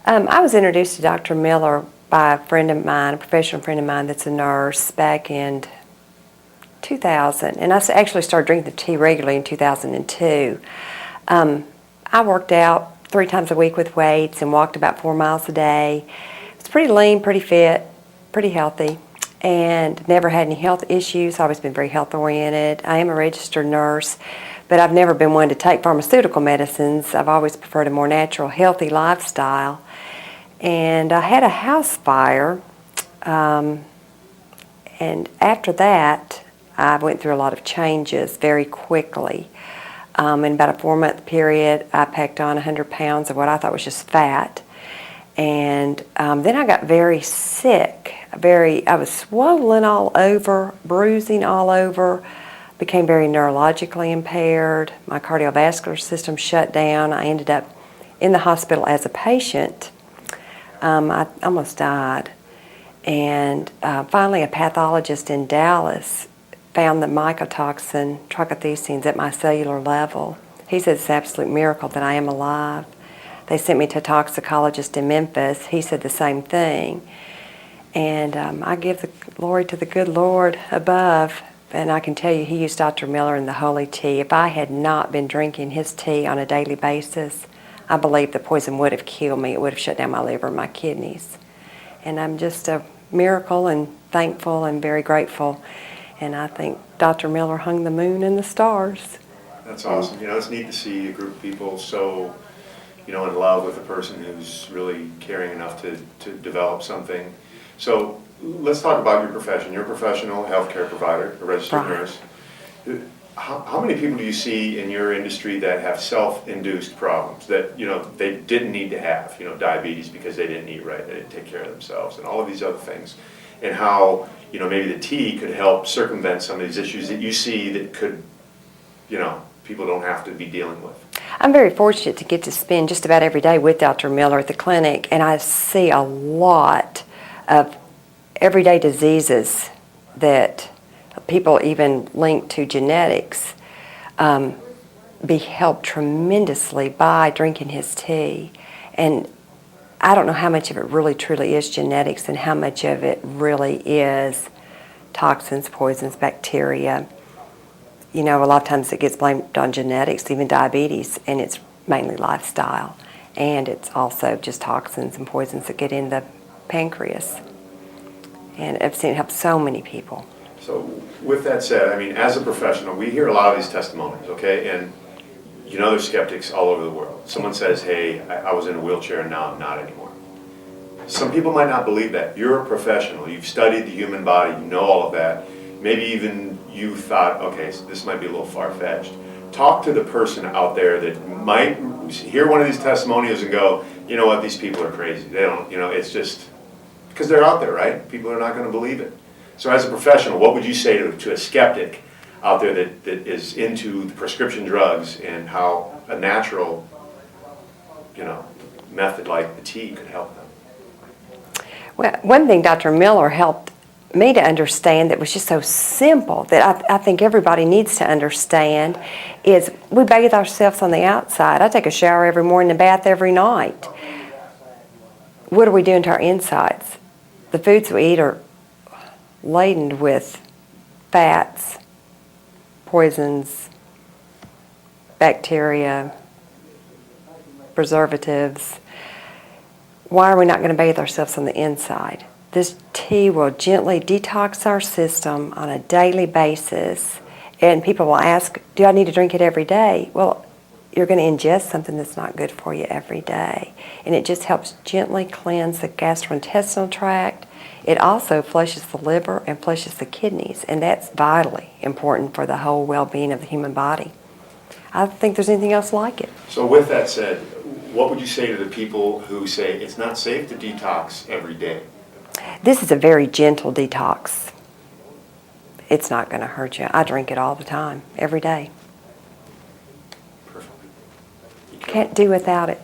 I was introduced to Dr. Miller by a friend of mine, a professional friend of mine that's a nurse, back in 2000. And I actually started drinking the tea regularly in 2002. I worked out 3 times a week with weights and walked about 4 miles a day. I was pretty lean, pretty fit, pretty healthy, and never had any health issues. Always been very health oriented. I am a registered nurse, but I've never been one to take pharmaceutical medicines. I've always preferred a more natural, healthy lifestyle. And I had a house fire, and after that, I went through a lot of changes very quickly. In about a 4-month period, I packed on 100 pounds of what I thought was just fat. And then I got very sick. I was swollen all over, bruising all over, became very neurologically impaired. My cardiovascular system shut down. I ended up in the hospital as a patient. I almost died. And finally, a pathologist in Dallas found the mycotoxin trichothecenes at my cellular level. He said it's an absolute miracle that I am alive. They sent me to a toxicologist in Memphis. He said the same thing. And I give the glory to the good Lord above. And I can tell you, he used Dr. Miller and the holy tea. If I had not been drinking his tea on a daily basis, I believe the poison would have killed me. It would have shut down my liver and my kidneys. And I'm just a miracle and thankful and very grateful. And I think Dr. Miller hung the moon and the stars. That's awesome. You know, it's neat to see a group of people so, in love with a person who's really caring enough to develop something. So let's talk about your profession. You're a professional healthcare provider, a registered nurse. How many people do you see in your industry that have self-induced problems that, they didn't need to have, diabetes because they didn't eat right, they didn't take care of themselves, and all of these other things, and how, maybe the tea could help circumvent some of these issues that you see that could, people don't have to be dealing with? I'm very fortunate to get to spend just about every day with Dr. Miller at the clinic, and I see a lot of everyday diseases that people even link to genetics be helped tremendously by drinking his tea. And I don't know how much of it really truly is genetics and how much of it really is toxins, poisons, bacteria. A lot of times it gets blamed on genetics, even diabetes, and it's mainly lifestyle. And it's also just toxins and poisons that get in the pancreas. And I've seen it help so many people. So with that said, as a professional, we hear a lot of these testimonies, okay? And there's skeptics all over the world. Someone says, hey, I was in a wheelchair and now I'm not anymore. Some people might not believe that. You're a professional. You've studied the human body. You know all of that. Maybe even you thought, okay, so this might be a little far-fetched. Talk to the person out there that might hear one of these testimonials and go, you know what, these people are crazy. They don't, it's just, because they're out there, right? People are not going to believe it. So as a professional, what would you say to a skeptic out there that is into the prescription drugs and how a natural, method like the tea could help them? Well, one thing Dr. Miller helped me to understand that was just so simple that I think everybody needs to understand is we bathe ourselves on the outside. I take a shower every morning and a bath every night. What are we doing to our insides? The foods we eat are laden with fats, poisons, bacteria, preservatives. Why are we not going to bathe ourselves on the inside? This tea will gently detox our system on a daily basis. And people will ask, do I need to drink it every day? Well, you're going to ingest something that's not good for you every day. And it just helps gently cleanse the gastrointestinal tract. It also flushes the liver and flushes the kidneys, and that's vitally important for the whole well-being of the human body. I don't think there's anything else like it. So with that said, what would you say to the people who say it's not safe to detox every day? This is a very gentle detox. It's not going to hurt you. I drink it all the time, every day. Perfect. Can't do without it.